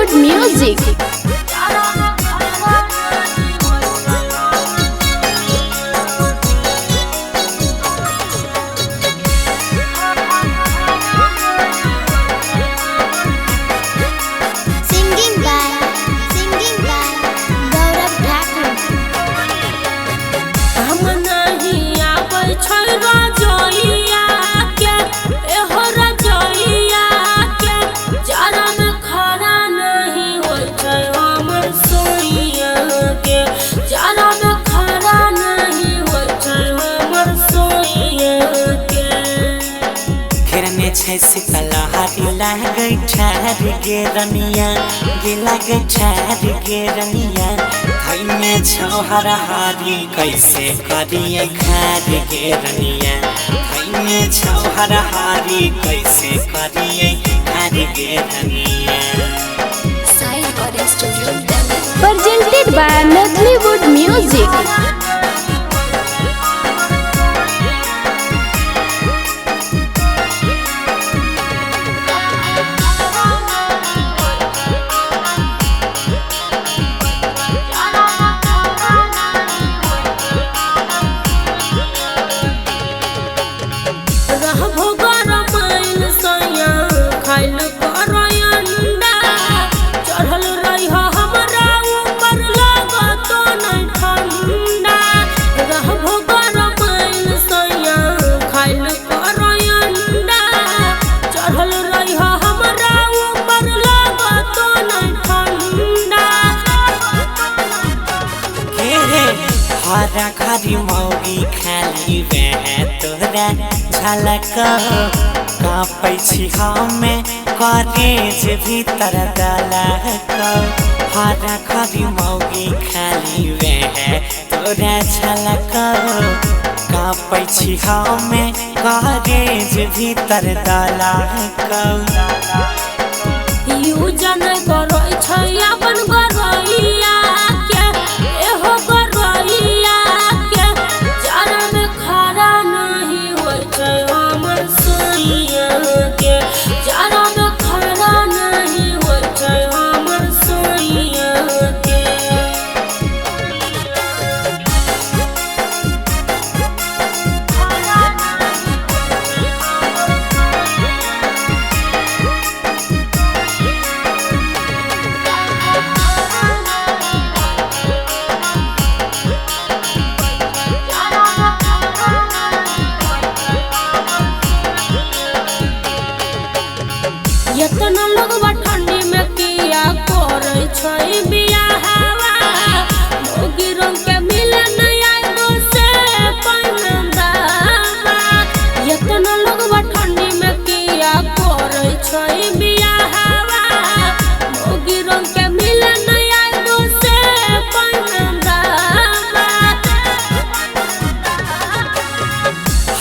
Bollywood music. Singing by Gaurav Thakur. हम नहीं आबै छै रजइया के एहो रजइया के जरा में खड़ा नहीं होय छै हमर सोइया के जरा में खड़ा नहीं होय छै हमर सोइया के घेरने छै शीतलहरी लागै ठार गे रनिया लागै ठार गे रनिया धैने छौ हरहारी कैसे करिए खार गे रनिया धैने छौ हरहारी कैसे करिए खार गे रनिया। Presented by Bollywood music. रहबो गरमाइल सैया खाइल करय अंडा चढ़ल रही हमरा ऊपर लागतो नहीं ठंडा रहबो गरमाइल सैया खाइल करय अंडा चढ़ल रही हमरा ऊपर लागतो नहीं ठंडा हरा खरी मौगी खाली वह तोरा झलक काँपै छी हमें कॉलेज भीतर दलक हरा खरी मौगी खाली वह तोरा झलक काँपै छी हमें कॉलेज भीतर दलक यू जन करै छै अपन गरइया के एहो गरइया के जरा में खड़ा नहीं होय छै हमर सोइया के जरा में खड़ा नहीं होय छै हमर सोइया के यतना लगवा ठंडी में किया करे छै बियाहवा मोगी रंग के मिले नया गो से पनंदावा यतना लगवा ठंडी में किया करे छै बियाहवा मोगी रंग के मिले नया गो से पनंदावा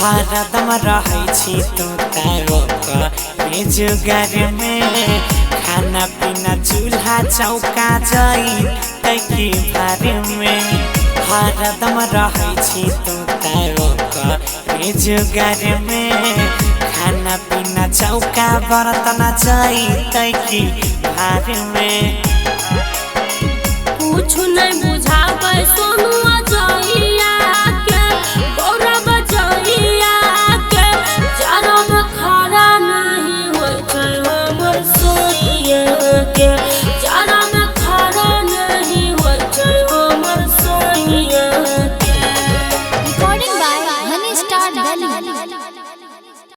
हरदम रहै छी तू जुगार में खाना पीना चूल्हा चौका जाई तैकी भार में हरदम रहै छी तू जुगार में खाना पीना चौका बर्तन जाई तैकी भार में कुछ नहीं बुझाबै सोनू अजइया के गौरव अजइया के जरा में खड़ा नहीं होय छै हमर सोइया के